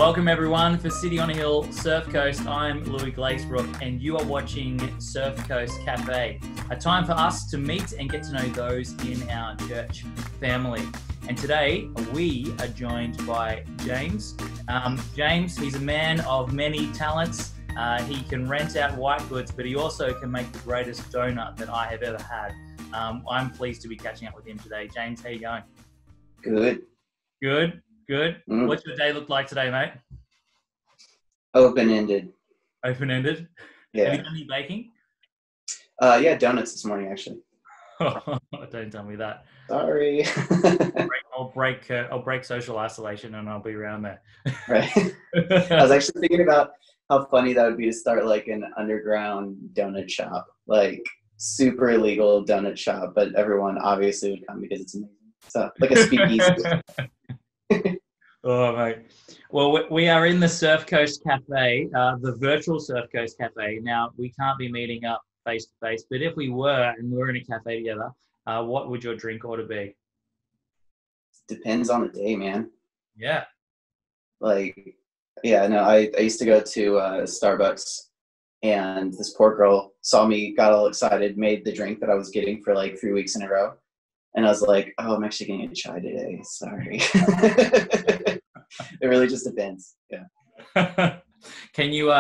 Welcome everyone for City on a Hill Surf Coast. I'm Louis Glazebrook and you are watching Surf Coast Cafe, a time for us to meet and get to know those in our church family. And today we are joined by James. James, he's a man of many talents. He can rent out white goods, but he also can make the greatest donut that I have ever had. I'm pleased to be catching up with him today. James, how you going? Good. Good. What's your day look like today, mate? Open-ended. Open-ended? Yeah. Have you done any baking? Yeah, donuts this morning, actually. Don't tell me that. Sorry. I'll break social isolation and I'll be around there. Right. I was actually thinking about how funny that would be to start like an underground donut shop, like super illegal donut shop, but everyone obviously would come because it's amazing. So like a speakeasy. Oh, mate. Well, we are in the Surf Coast Cafe, the virtual Surf Coast Cafe. Now, we can't be meeting up face to face, but if we were and we were in a cafe together, what would your drink order be? Depends on the day, man. Yeah. Like, yeah, no, I used to go to Starbucks, and this poor girl saw me, got all excited, made the drink that I was getting for like 3 weeks in a row. And I was like, oh, I'm actually getting a chai today. Sorry. It really just depends. Yeah. Can you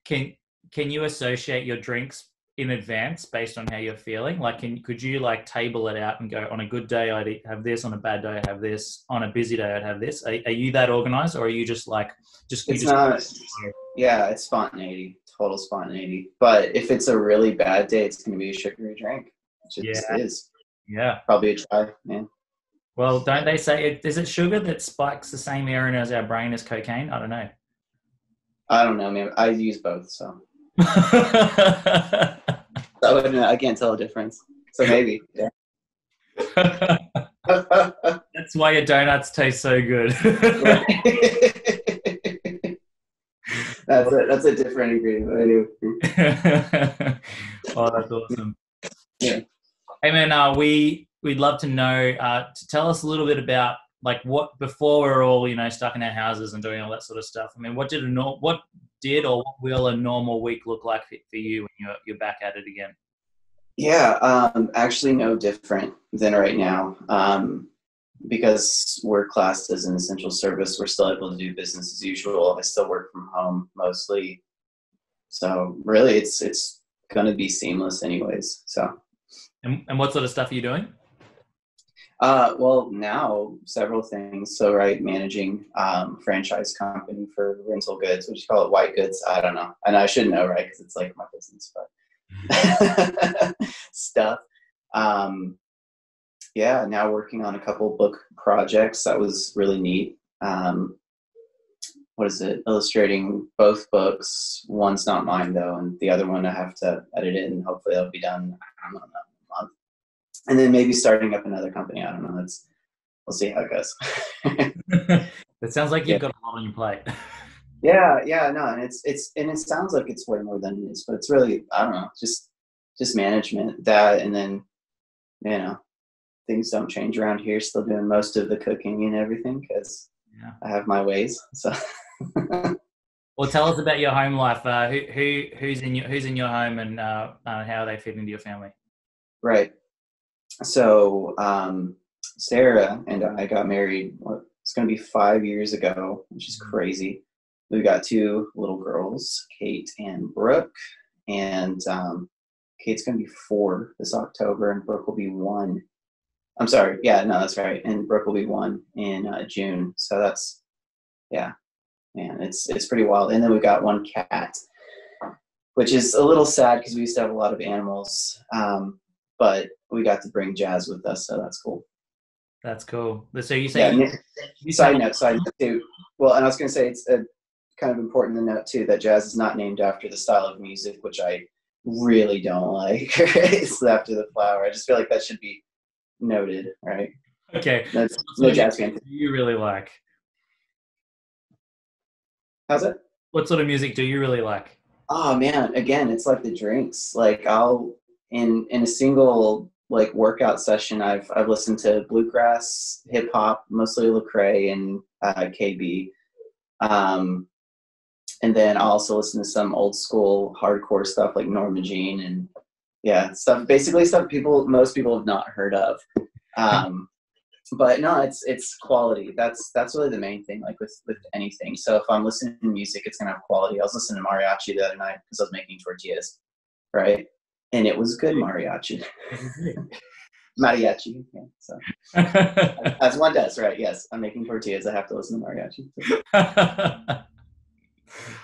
can you associate your drinks in advance based on how you're feeling? Like, could you like table it out and go, on a good day I'd have this, on a bad day I'd have this, on a busy day I'd have this? Are you that organized, or are you just like Yeah, it's spontaneity, total spontaneity. But if it's a really bad day, it's going to be a sugary drink. It just is. Yeah. Probably a chai, man. Well, don't they say, is it sugar that spikes the same area as our brain as cocaine? I don't know. I don't know, man. I use both, so. I can't tell a difference. So maybe, yeah. That's why your donuts taste so good. That's a different ingredient. Oh, that's awesome. Yeah. Hey man, we'd love to know, to tell us a little bit about like what, before we were all, stuck in our houses and doing all that sort of stuff. I mean, what will a normal week look like for you when you're back at it again? Yeah, actually no different than right now. Because we're classed as an essential service, we're still able to do business as usual. I still work from home mostly. So really it's going to be seamless anyways. So. And what sort of stuff are you doing? Well, now several things. So, right, managing franchise company for rental goods. What do you call it? White goods? I don't know. And I should know, right? Because it's like my business, but stuff. Yeah, now working on a couple book projects. That was really neat. What is it? Illustrating both books. One's not mine though, and the other one I have to edit it, and hopefully it'll be done. I don't know. Month. And then maybe starting up another company. I don't know. We'll see how it goes. It sounds like you've got a lot on your plate. Yeah, no, and it sounds like it's way more than it is, but it's really, I don't know, just management, that, and then things don't change around here. Still doing most of the cooking and everything because I have my ways. So. Well, tell us about your home life. Who's in your home, and how they fit into your family? Right. So Sarah and I got married, it's going to be 5 years ago, which is crazy. We got 2 little girls, Kate and Brooke, and Kate's going to be 4 this October, and Brooke will be 1. I'm sorry. Yeah, no, that's right. And Brooke will be 1 in June. So that's, yeah, man, it's pretty wild. And then we got 1 cat, which is a little sad because we used to have a lot of animals. But we got to bring Jazz with us, so that's cool. That's cool. So you say... Yeah, side note too. Well, and I was going to say it's kind of important to note too that Jazz is not named after the style of music, which I really don't like. It's after the flower. I just feel like that should be noted, right? Okay. That's no jazz fan. Do you really like? How's it? What sort of music do you really like? Oh man, again, it's like the drinks. Like I'll in a single like workout session, I've listened to bluegrass, hip hop, mostly Lecrae and KB. And then I'll also listen to some old school hardcore stuff like Norma Jean and basically stuff most people have not heard of. But no, it's quality. That's really the main thing, like with anything. So if I'm listening to music, it's gonna have quality. I was listening to mariachi the other night because I was making tortillas, right? And it was good mariachi. Mariachi. Yeah, so as one does, right? Yes, I'm making tortillas. I have to listen to mariachi.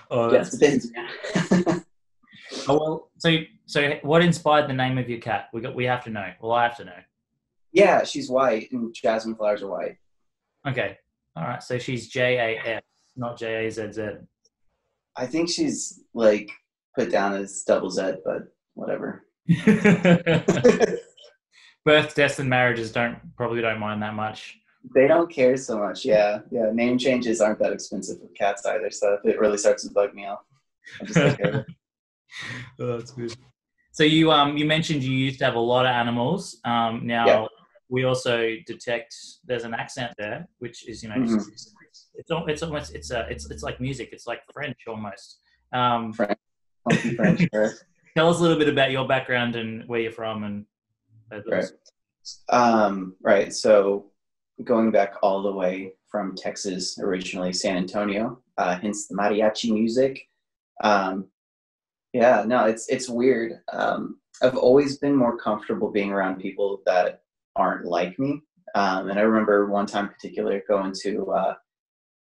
Oh, yes, oh, well, so what inspired the name of your cat? We have to know. Well, I have to know. Yeah, she's white, and jasmine flowers are white. Okay, all right. So she's JAS, not JAZZ. I think she's like put down as double Z, but whatever. Birth, deaths, and marriages probably don't mind that much. They don't care so much. Yeah. Name changes aren't that expensive with cats either, so if it really starts to bug me out, I'll just take care of it. Oh, that's good. So you mentioned you used to have a lot of animals. Now we also detect there's an accent there, which is it's like music. It's like French almost. French. Right. Tell us a little bit about your background and where you're from and. Right. So going back all the way from Texas, originally San Antonio, hence the mariachi music. It's weird. I've always been more comfortable being around people that aren't like me. And I remember one time in particular going to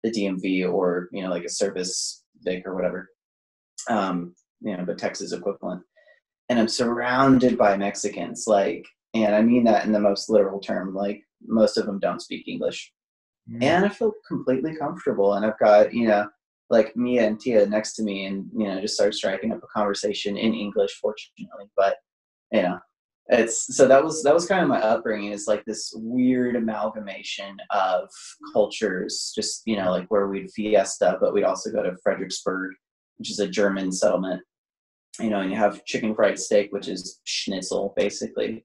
the DMV or, like a service Vic or whatever, but Texas equivalent. And I'm surrounded by Mexicans, and I mean that in the most literal term, like most of them don't speak English. And I feel completely comfortable. And I've got, like Mia and Tia next to me and, just start striking up a conversation in English, fortunately. But, that was kind of my upbringing, is like this weird amalgamation of cultures, just, like where we'd fiesta, but we'd also go to Fredericksburg, which is a German settlement, and you have chicken fried steak, which is schnitzel basically.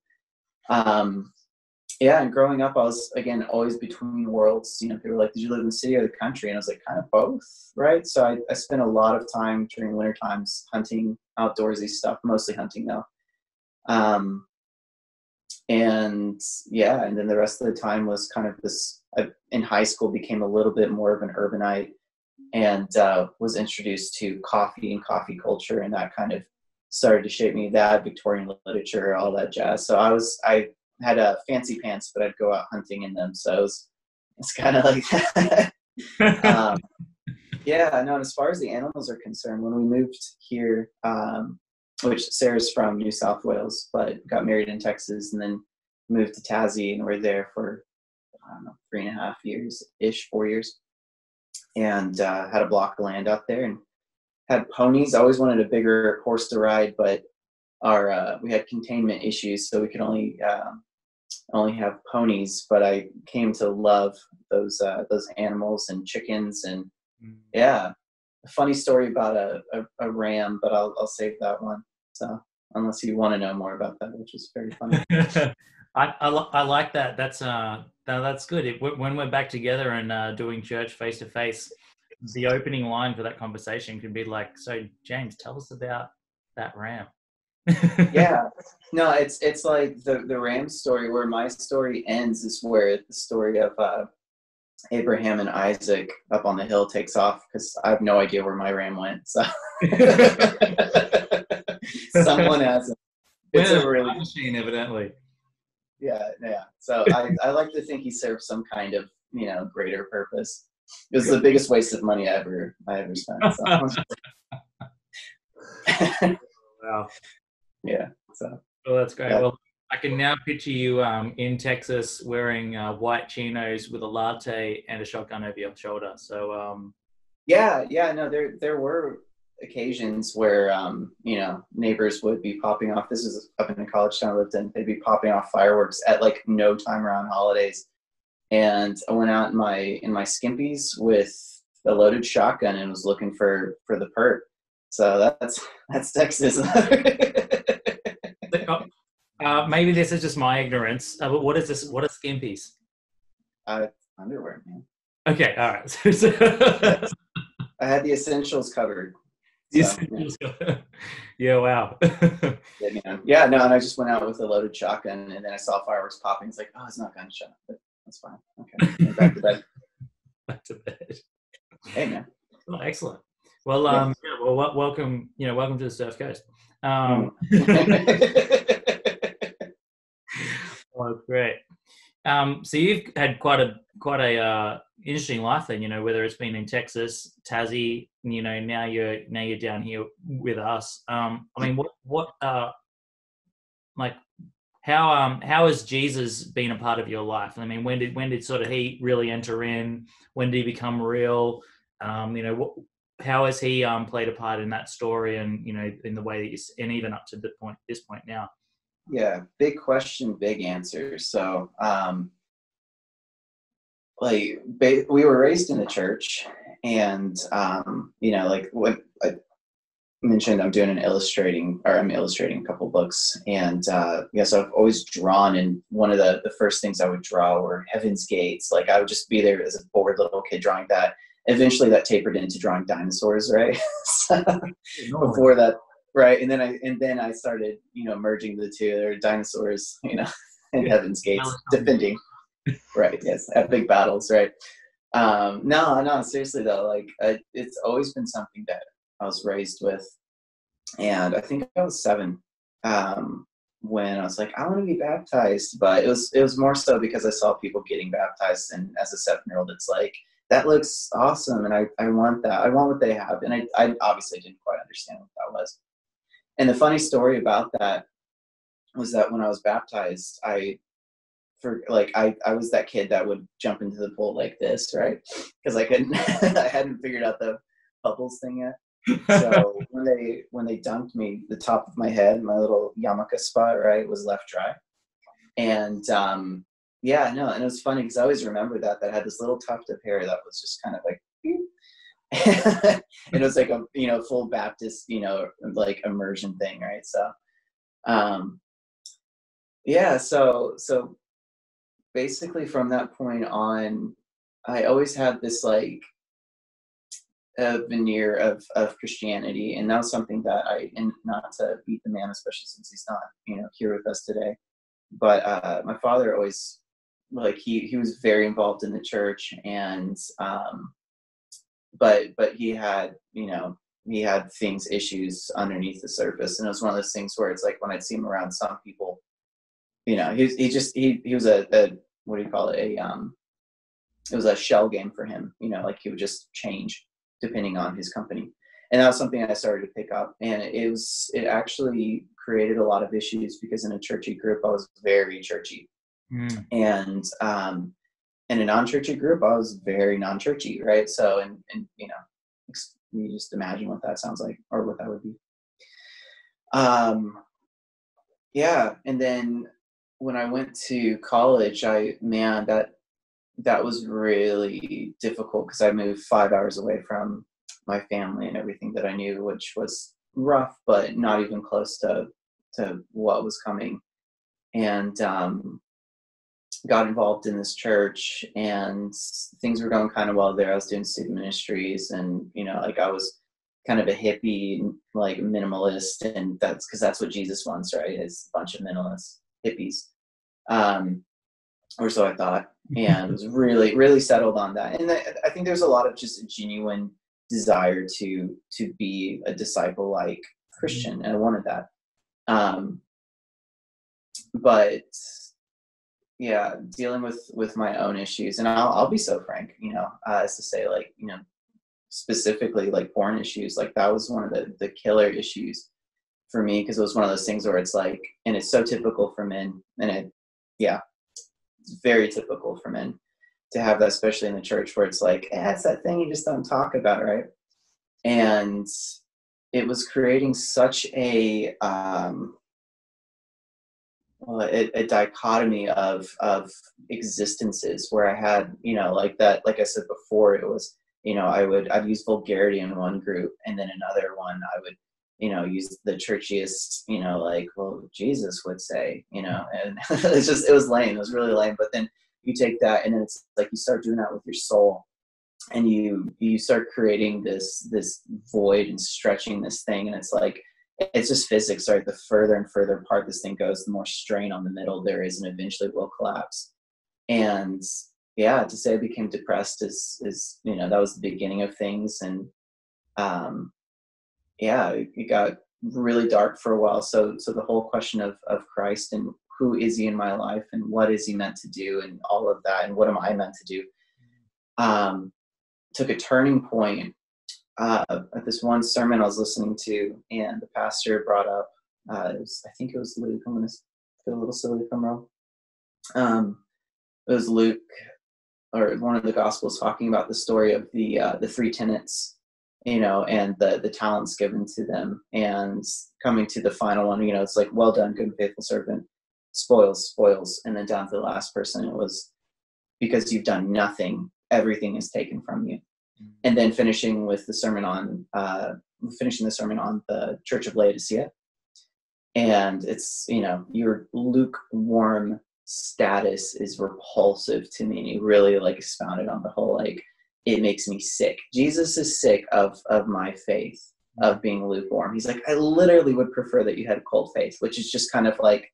And growing up, I was, again, always between worlds. People were like, did you live in the city or the country? And I was like, kind of both, right? So I spent a lot of time during winter times hunting, outdoorsy stuff, mostly hunting though. And then the rest of the time was kind of this, in high school became a little bit more of an urbanite and was introduced to coffee and coffee culture, and that kind of started to shape me, that Victorian literature, all that jazz. So I had fancy pants, but I'd go out hunting in them. So it's kind of like that. And as far as the animals are concerned, when we moved here, which Sarah's from New South Wales, but got married in Texas and then moved to Tassie, and we're there for, 3.5 years-ish, 4 years, and had a block of land out there and had ponies. I always wanted a bigger horse to ride, but we had containment issues, so we could only have ponies. But I came to love those animals and chickens, and a funny story about a ram, but I'll save that one. So unless you want to know more about that, which is very funny. I like that. That's good. When we're back together and doing church face to face, the opening line for that conversation could be like, "So James, tell us about that ram." No, it's like the ram story. Where my story ends is where the story of Abraham and Isaac up on the hill takes off, because I have no idea where my ram went. So someone has it. It's a really machine, evidently. Yeah. So I like to think he served some kind of greater purpose. It was the biggest waste of money I ever spent. So. Wow. Yeah. So. Well, that's great. Yeah. Well, I can now picture you in Texas wearing white chinos with a latte and a shotgun over your shoulder. So. No, there were occasions where neighbors would be popping off. This is up in the college town I lived in. They'd be popping off fireworks at like no time around holidays. And I went out in my skimpies with a loaded shotgun and was looking for the perp. So that's Texas. Maybe this is just my ignorance, but what is this? What are skimpies? Underwear, man. Okay, all right. I had the essentials covered. So, Yeah, wow. yeah, man. Yeah, no, and I just went out with a loaded shotgun, and then I saw fireworks popping. It's like, oh, it's not gunshot, but that's fine. Okay, and back to bed. Back to bed. Hey, man. Oh, excellent. Well, Yeah. yeah, well, welcome, welcome to the Surf Coast. Mm. Oh, great. So you've had quite a interesting life then, whether it's been in Texas, Tassie, now you're down here with us. I mean, what like how has Jesus been a part of your life? I mean, when did sort of he really enter in? When did he become real? How has he played a part in that story, and in the way that and even up to this point now? Yeah, big question, big answer. So, we were raised in the church, and like what I mentioned, I'm illustrating a couple books, and so I've always drawn, and one of the first things I would draw were heaven's gates. Like I would just be there as a bored little kid drawing that. Eventually that tapered into drawing dinosaurs, right? So, before that, right? And then I started, merging the two. There are dinosaurs, and heaven's gates defending. Right, yes, epic battles, right? No, seriously though, like it's always been something that I was raised with. And I think I was 7 when I was like, I want to be baptized, but it was more so because I saw people getting baptized, and as a 7-year-old, it's like, that looks awesome, and I want that. I want what they have, and I obviously didn't quite understand what that was. And the funny story about that was that when I was baptized, I was that kid that would jump into the pool like this, right? Because I couldn't, I hadn't figured out the bubbles thing yet. So when they dunked me, the top of my head, my little yarmulke spot, right, was left dry. And and it was funny because I always remember that I had this little tuft of hair that was just kind of like, and it was like a full Baptist like immersion thing, right? So so basically from that point on, I always had this like a veneer of Christianity, and that was something that and not to beat the man, especially since he's not here with us today, but my father always, like, he was very involved in the church, and but he had issues underneath the surface, and it was one of those things where it's like when I'd see him around some people, he was a what do you call it, it was a shell game for him, like he would just change depending on his company. And that was something I started to pick up, and it actually created a lot of issues because in a churchy group I was very churchy, and in a non-churchy group I was very non-churchy, right? So and you just imagine what that sounds like, or what that would be. And then when I went to college, that was really difficult because I moved 5 hours away from my family and everything that I knew, which was rough, but not even close to what was coming. And got involved in this church, and things were going kind of well there. I was doing student ministries, and like I was kind of a hippie, like minimalist, and that's because that's what Jesus wants, right? Is a bunch of minimalist hippies. Or so I thought, and was really, really settled on that. And I think there's a lot of just a genuine desire to be a disciple-like Christian, and I wanted that. But yeah, dealing with my own issues, and I'll be so frank, as to say, like, specifically like porn issues, like that was one of the killer issues for me, because it was one of those things where it's like, and it's so typical for men, and it's very typical for men to have that, especially in the church, where it's like, it's that thing you just don't talk about, right? And it was creating such a dichotomy of existences, where I had, like that, like I said before, it was, I'd use vulgarity in one group, and then another one I would, use the churchiest, like, well, Jesus would say, and it was lame. It was really lame. But then you take that, and then it's like you start doing that with your soul. and you start creating this void and stretching this thing, and it's like, it's just physics, right? The further and further apart this thing goes, the more strain on the middle there is, and eventually it will collapse. And yeah, to say I became depressed is that was the beginning of things. And yeah, it got really dark for a while. So the whole question of Christ and who is he in my life and what is he meant to do and all of that and what am I meant to do, took a turning point at this one sermon I was listening to, and the pastor brought up, I think it was Luke. I'm going to feel a little silly if I'm wrong. It was Luke, or one of the Gospels, talking about the story of the three tenants, and the talents given to them, and coming to the final one. It's like, well done, good and faithful servant, spoils, and then down to the last person, it was, because you've done nothing, everything is taken from you. And then finishing the sermon on the Church of Laodicea, and it's, your lukewarm status is repulsive to me. And he really expounded on the whole, it makes me sick. Jesus is sick of my faith, of being lukewarm. He's like, I literally would prefer that you had cold faith, which is just kind of like,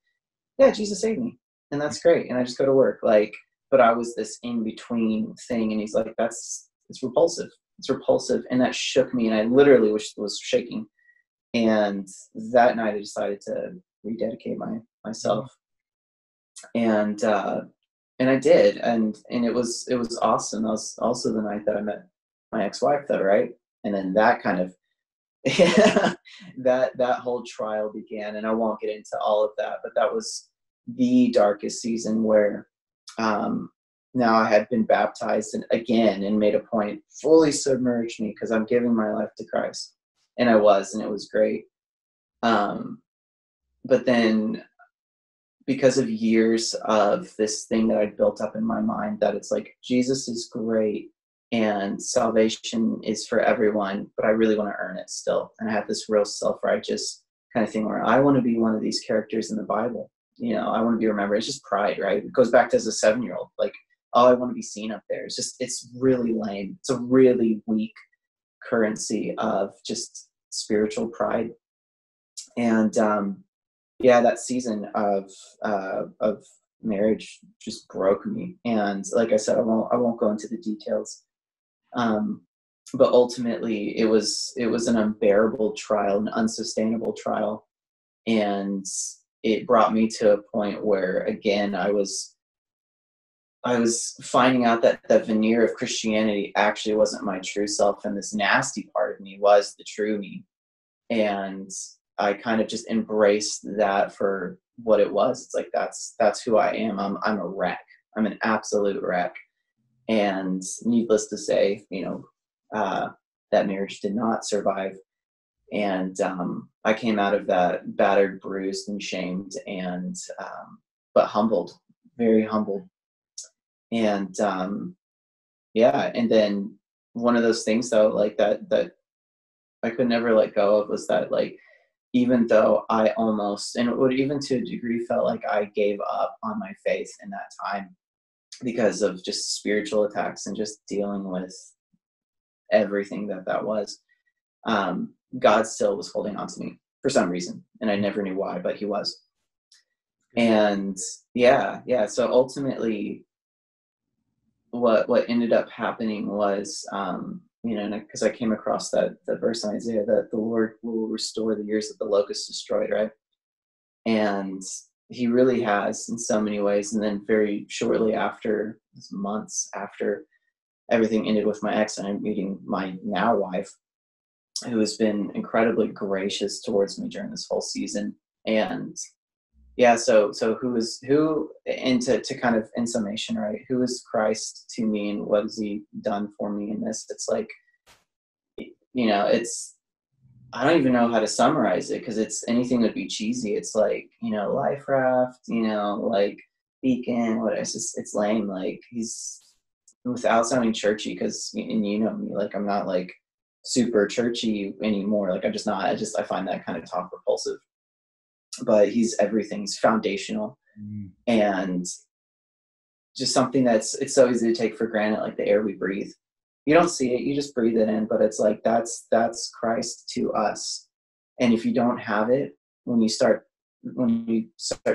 yeah, Jesus saved me, and that's great, and I just go to work. But I was this in between thing, and he's like, it's repulsive. It's repulsive, and that shook me, and I literally was shaking. And that night, I decided to rededicate myself, and I did, and it was awesome. That was also the night that I met my ex-wife, though, right? And then that kind of that whole trial began, and I won't get into all of that, but that was the darkest season where now I had been baptized and made a point, fully submerged me, because I'm giving my life to Christ, and I was, and it was great. But then, because of years of this thing that I'd built up in my mind, that it's like, Jesus is great and salvation is for everyone, but I really want to earn it still. And I have this real self-righteous kind of thing where I want to be one of these characters in the Bible. I want to be remembered. It's just pride, right? It goes back to as a 7-year-old, I want to be seen up there. It's really lame. It's a really weak currency of just spiritual pride. And yeah, that season of marriage just broke me. And like I said, I won't go into the details. But ultimately, it was an unbearable trial, an unsustainable trial, and it brought me to a point where, again, I was finding out that the veneer of Christianity actually wasn't my true self, and this nasty part of me was the true me. And I kind of just embraced that for what it was. It's like, that's who I am. I'm a wreck. I'm an absolute wreck. And needless to say, that marriage did not survive. And I came out of that battered, bruised, and shamed, and but humbled, very humbled. And yeah, and then one of those things, though, that I could never let go of was that, even though I almost, and it would even to a degree felt like I gave up on my faith in that time because of just spiritual attacks and just dealing with everything that was, God still was holding on to me for some reason, and I never knew why, but he was. And yeah, so ultimately what ended up happening was, because I came across that verse in Isaiah that the Lord will restore the years that the locust destroyed, right? And he really has, in so many ways. And then very shortly after, months after everything ended with my ex, and I'm meeting my now wife, who has been incredibly gracious towards me during this whole season. And yeah, so who, and to kind of, in summation, right, who is Christ to me, and what has he done for me in this? It's like, it's, I don't even know how to summarize it, because it's, anything would be cheesy. It's like, life raft, beacon, it's lame. He's, without sounding churchy, because, and me, I'm not super churchy anymore. I'm just not, I find that kind of talk repulsive. But he's everything. He's foundational, and just something it's so easy to take for granted, like the air we breathe. you don't see it, you just breathe it in, but it's like that's Christ to us. And if you don't have it, when you start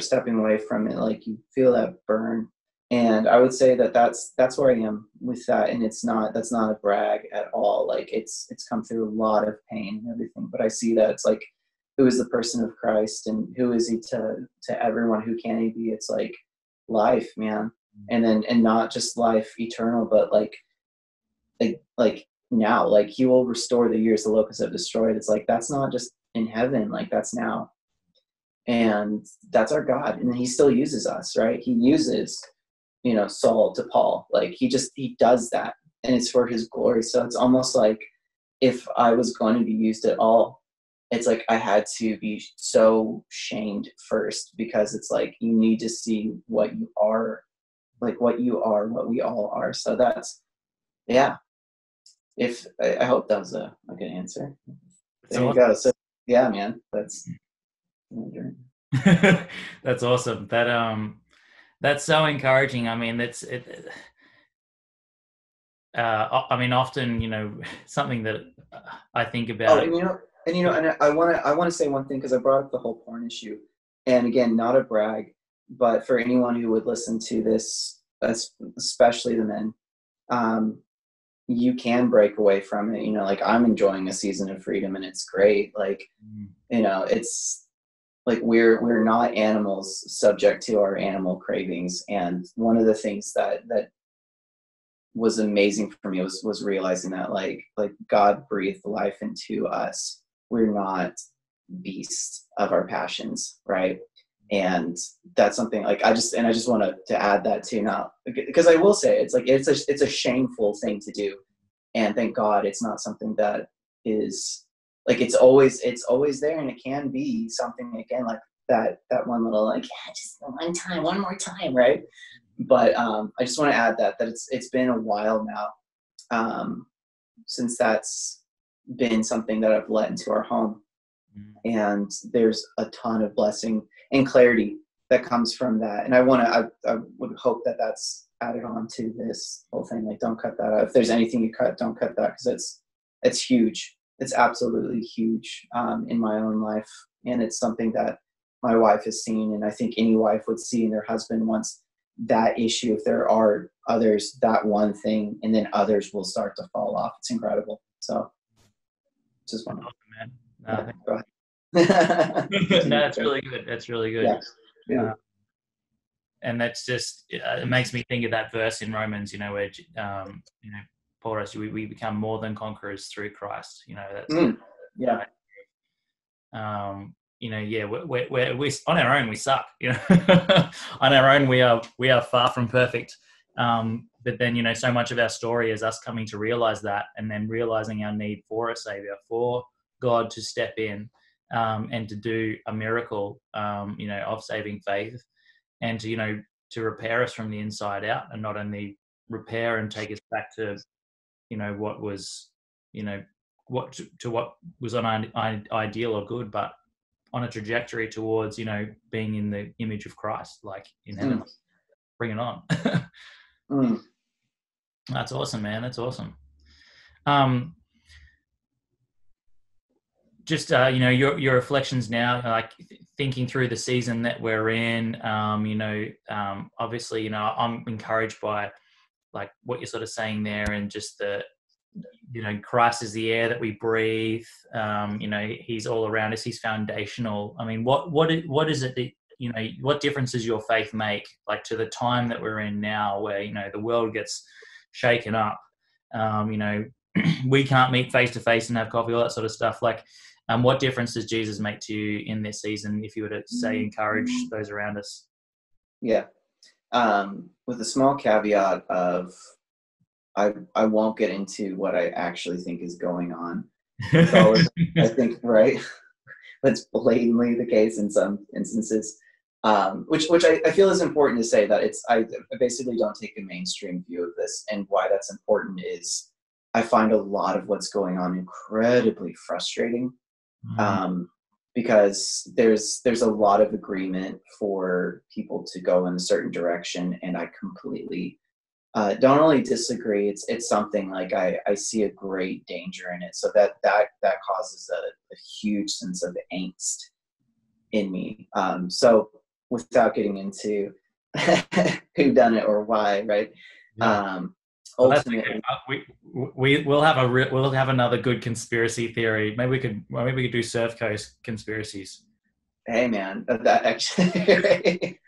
stepping away from it, like you feel that burn. And I would say that that's where I am with that. And that's not a brag at all. Like it's come through a lot of pain and everything, but I see that it's like, who is the person of Christ and who is he to everyone? Who can he be? It's like life, man. And not just life eternal, but like now, like he will restore the years the locusts have destroyed. It's like, that's not just in heaven, like that's now. And that's our God. And he still uses us, right? He uses, Saul to Paul. Like he does that, and it's for his glory. So it's almost like, if I was going to be used at all, it's like I had to be so shamed first, because it's like, you need to see what you are, like what we all are. So that's, yeah. If I hope that was a good answer. There you go. So yeah, man, that's that's awesome. That's so encouraging. I mean, I mean, often, something that I think about. Oh, and I want to say one thing, because I brought up the whole porn issue, and again, not a brag, but for anyone who would listen to this, especially the men, you can break away from it. Like I'm enjoying a season of freedom, and it's great. Like, it's like we're not animals subject to our animal cravings. And one of the things that was amazing for me was realizing that like God breathed life into us. We're not beasts of our passions, right? And that's something like I just wanted to add that too, now, because I will say it's like it's a shameful thing to do, and thank God it's not something that is like it's always there, and it can be something again like that one little like, yeah, just one more time, right? But I just want to add that it's been a while now since that's been something that I've let into our home. And there's a ton of blessing and clarity that comes from that. And I would hope that that's added on to this whole thing. Like, don't cut that out. If there's anything you cut, don't cut that, because it's huge. It's absolutely huge in my own life. And it's something that my wife has seen. And I think any wife would see in their husband once that issue. If there are others, that one thing, and then others will start to fall off. It's incredible. So just one. Man. Yeah, go ahead. No, that's really good. That's really good. Yeah. And that's just, it makes me think of that verse in Romans, where, Paul writes, we become more than conquerors through Christ. That's yeah. We're on our own, we suck. On our own, we are far from perfect. But then, so much of our story is us coming to realize that, and then realizing our need for a savior, for God to step in and to do a miracle, of saving faith, and to repair us from the inside out, and not only repair and take us back to, what was, what was on ideal or good, but on a trajectory towards, being in the image of Christ, like in heaven. Bring it on. That's awesome, man. That's awesome. Just your reflections now, like thinking through the season that we're in. Obviously, I'm encouraged by like what you're sort of saying there, and just the, Christ is the air that we breathe. He's all around us. He's foundational. I mean, what is it that, what difference does your faith make, like, to the time that we're in now, where, the world gets shaken up? We can't meet face to face and have coffee, all that sort of stuff. Like, what difference does Jesus make to you in this season, if you were to say encourage those around us? Yeah. With a small caveat of, I won't get into what I actually think is going on. I think, right? That's blatantly the case in some instances, which I feel is important to say, that I basically don't take a mainstream view of this. And why that's important is I find a lot of what's going on incredibly frustrating, because there's a lot of agreement for people to go in a certain direction, and I completely don't only disagree, it's something like I see a great danger in it. So that causes a huge sense of angst in me. So without getting into who done it or why, right? Yeah. Well, that's okay. Ultimately, We'll have another good conspiracy theory. Maybe we could do Surf Coast conspiracies. hey man, that actually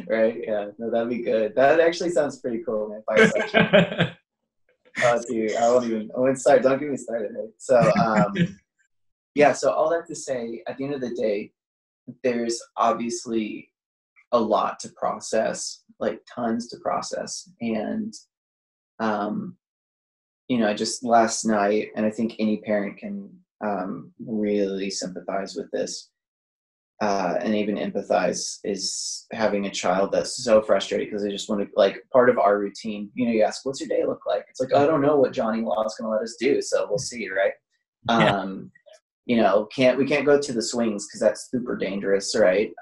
right? Yeah, no, that'd be good. That actually sounds pretty cool, man. Fireside. Oh, dude, I won't start. Don't get me started. Right? So, yeah. So all that to say, at the end of the day, there's obviously a lot to process, like tons to process, and um, just last night, and I think any parent can really sympathize with this. And even empathize is having a child that's so frustrated because they just want to, like, part of our routine, you ask, what's your day look like? It's like, I don't know what Johnny Law is going to let us do. So we'll see. Right. Yeah. We can't go to the swings because that's super dangerous. Right.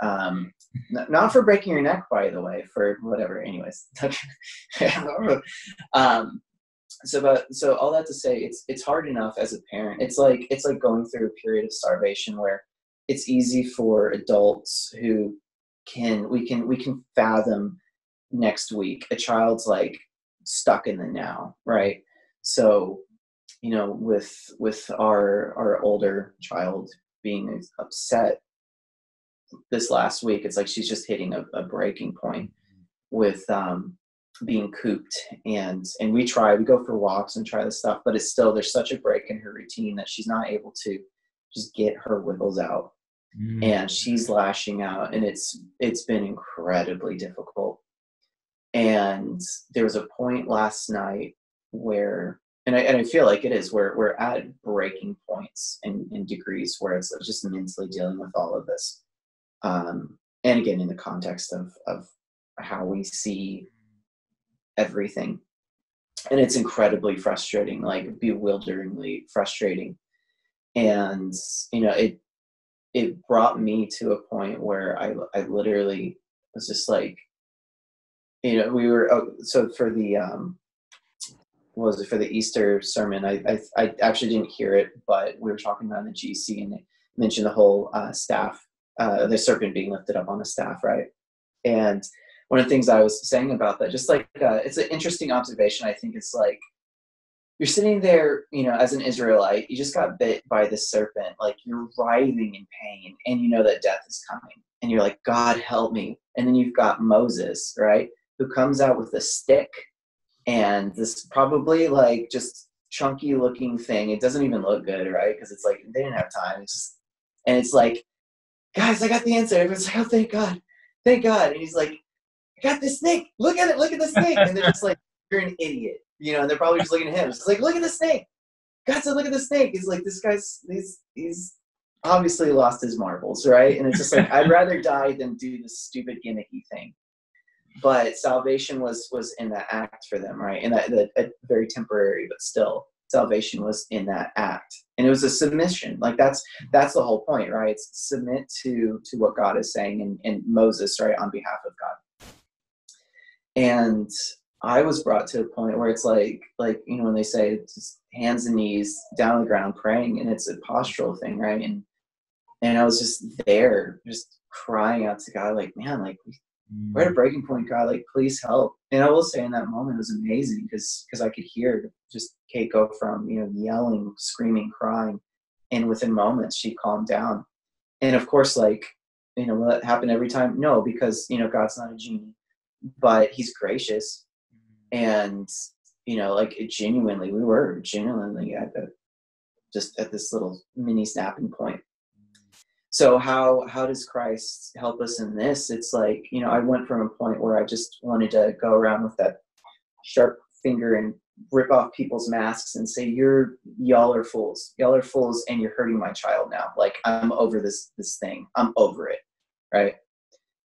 Not for breaking your neck, by the way, for whatever. Anyways. So all that to say, it's hard enough as a parent. It's like going through a period of starvation where it's easy for adults who we can fathom next week a child's like stuck in the now, right? So with our older child being upset this last week, it's like she's just hitting a breaking point with being cooped, and we go for walks and try this stuff, but it's still, there's such a break in her routine that she's not able to just get her wiggles out. And she's lashing out, and it's been incredibly difficult. And there was a point last night where, and I feel like it is, where we're at breaking points in degrees where it's just mentally dealing with all of this. And again, in the context of how we see everything. And it's incredibly frustrating, like bewilderingly frustrating. And, it brought me to a point where I literally was just like, we were, so for the, what was it, for the Easter sermon, I actually didn't hear it, but we were talking about the GC, and it mentioned the whole staff, the serpent being lifted up on a staff, right? And one of the things I was saying about that, just like, it's an interesting observation. I think it's like, you're sitting there, as an Israelite, you just got bit by this serpent, like you're writhing in pain, and you know that death is coming, and you're like, God help me. And then you've got Moses, right, who comes out with a stick and this probably like just chunky looking thing. It doesn't even look good, right? Because it's like, they didn't have time. And it's like, guys, I got the answer. Everyone's like, oh, thank God. Thank God. And he's like, I got this snake. Look at it. Look at the snake. And they're just like, you're an idiot. And they're probably just looking at him. It's like, look at the snake. God said, look at the snake. He's like, this guy's, he's obviously lost his marbles, right? And it's just like, I'd rather die than do this stupid gimmicky thing. But salvation was in that act for them, right? And that very temporary, but still, salvation was in that act. And it was a submission. Like that's the whole point, right? It's submit to what God is saying, and Moses, right, on behalf of God. And I was brought to a point where it's like when they say it's just hands and knees down on the ground praying, and it's a postural thing, right? And I was just there, just crying out to God, like, man, like we're at a breaking point, God, like please help. And I will say in that moment it was amazing because I could hear just Kate go from yelling, screaming, crying, and within moments she calmed down. And of course, like, will that happen every time? No, because God's not a genie, but He's gracious. And like we were genuinely at this little mini snapping point. So how does Christ help us in this? It's like, I went from a point where I just wanted to go around with that sharp finger and rip off people's masks and say, y'all are fools, and you're hurting my child now. Like, I'm over this thing. I'm over it. Right.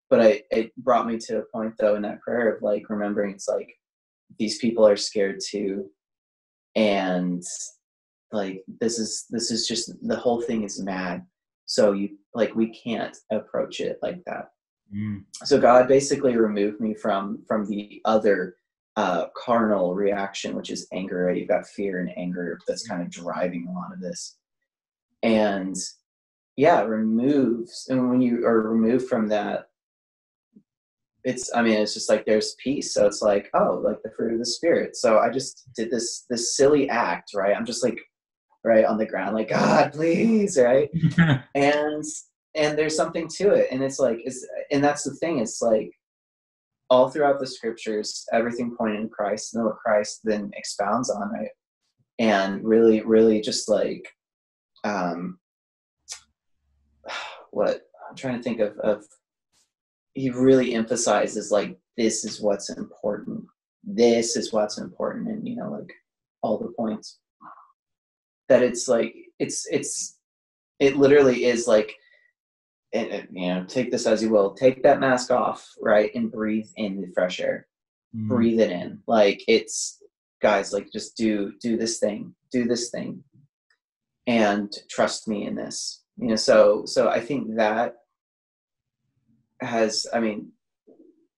But it brought me to a point though in that prayer of like remembering, it's like, these people are scared too. And like, this is just, the whole thing is mad. So we can't approach it like that. So God basically removed me from the other carnal reaction, which is anger, right? You've got fear and anger that's kind of driving a lot of this. And yeah, it removes, and when you are removed from that, it's just like there's peace. So it's like, oh, like the fruit of the spirit. So I just did this silly act, right? I'm just like right on the ground, like, God, please, right? and there's something to it. And it's like, and that's the thing, it's like all throughout the scriptures, everything pointing to Christ, and what Christ then expounds on, right? And really, really just like what I'm trying to think of he really emphasizes like, this is what's important. This is what's important. And, like all the points that it's like, it literally is like, and take this as you will, take that mask off, right? And breathe in the fresh air, breathe it in. Like it's, guys, like just do this thing, and trust me in this, so I think that has,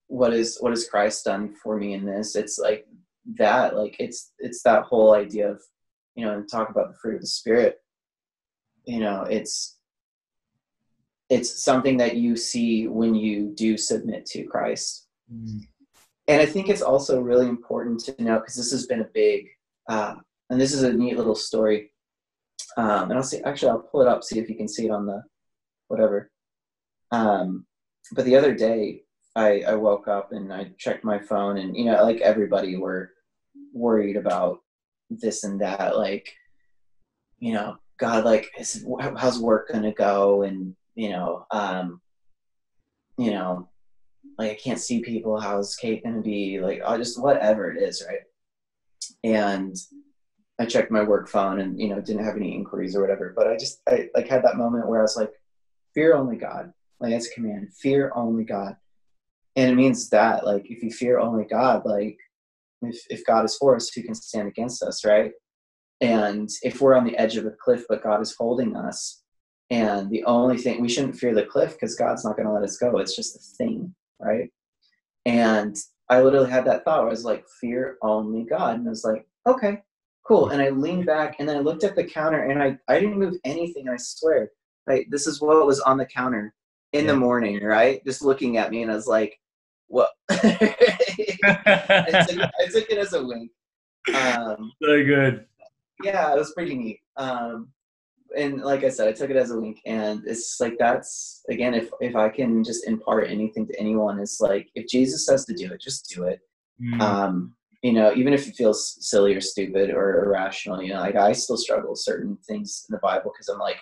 what has Christ done for me in this? It's like that, like it's that whole idea of, and talk about the fruit of the spirit, it's something that you see when you do submit to Christ. And I think it's also really important to know, because this has been a big, and this is a neat little story. And I'll pull it up, see if you can see it on the whatever. But the other day I woke up and I checked my phone, and, like everybody, were worried about this and that. Like, God, like, how's work going to go? And, like, I can't see people. How's Kate going to be? Like, just whatever it is. Right. And I checked my work phone and, didn't have any inquiries or whatever, but I like had that moment where I was like, fear only God. Like, that's a command, fear only God. And it means that, like, if you fear only God, like, if God is for us, who can stand against us, right? And if we're on the edge of a cliff, but God is holding us, and the only thing, we shouldn't fear the cliff because God's not going to let us go. It's just a thing, right? And I literally had that thought where I was like, fear only God. And I was like, okay, cool. And I leaned back and then I looked at the counter, and I didn't move anything. I swear, right? This is what was on the counter in the morning, right? Just looking at me, and I was like, what? I took it as a wink. So good. Yeah, it was pretty neat. And like I said, I took it as a wink, and it's like, that's, again, if I can just impart anything to anyone, it's like, if Jesus says to do it, just do it. Even if it feels silly or stupid or irrational, like I still struggle with certain things in the Bible, because I'm like,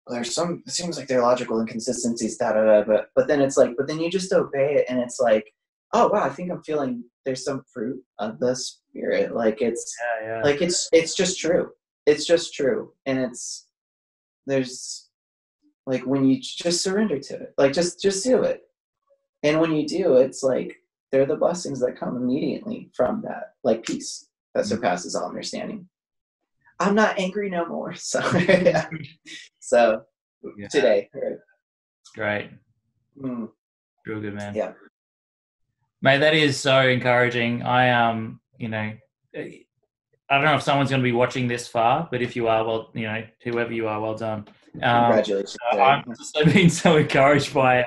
well, it seems like theological inconsistencies, but then it's like, but then you just obey it, and it's like, oh wow, I think I'm feeling there's some fruit of the spirit. Like it's, like it's just true. It's just true. And there's like, when you just surrender to it, like just do it. And when you do, it's like, there are the blessings that come immediately from that, like peace that surpasses all understanding. I'm not angry no more. So, yeah. So today, right? Great. Real good, man. Yeah. Mate, that is so encouraging. I I don't know if someone's going to be watching this far, but if you are, well, whoever you are, well done. Congratulations. I've just been so encouraged by,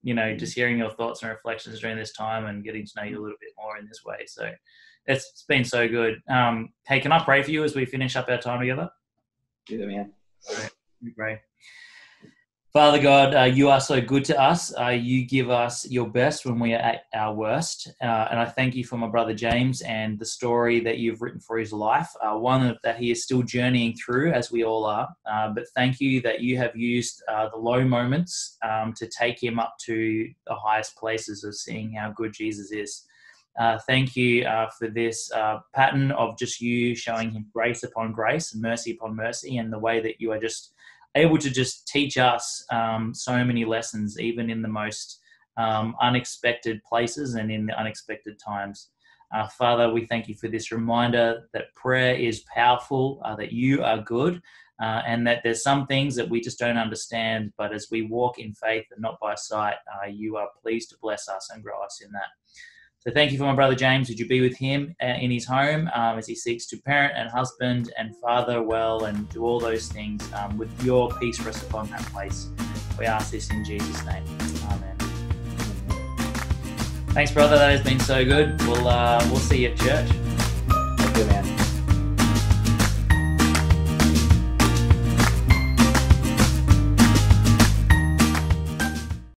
just hearing your thoughts and reflections during this time and getting to know you a little bit more in this way. So it's been so good. Hey, can I pray for you as we finish up our time together? Do it, man. All right. Great. Father God, you are so good to us. You give us your best when we are at our worst. And I thank you for my brother James and the story that you've written for his life, one that he is still journeying through, as we all are. But thank you that you have used the low moments to take him up to the highest places of seeing how good Jesus is. Thank you for this pattern of just you showing him grace upon grace and mercy upon mercy, and the way that you are just able to just teach us so many lessons, even in the most unexpected places and in the unexpected times. Father, we thank you for this reminder that prayer is powerful, that you are good, and that there's some things that we just don't understand, but as we walk in faith and not by sight, you are pleased to bless us and grow us in that. So thank you for my brother James. Would you be with him in his home as he seeks to parent and husband and father well and do all those things with your peace rest upon that place. We ask this in Jesus' name. Amen. Thanks, brother. That has been so good. We'll see you at church. Thank you, man.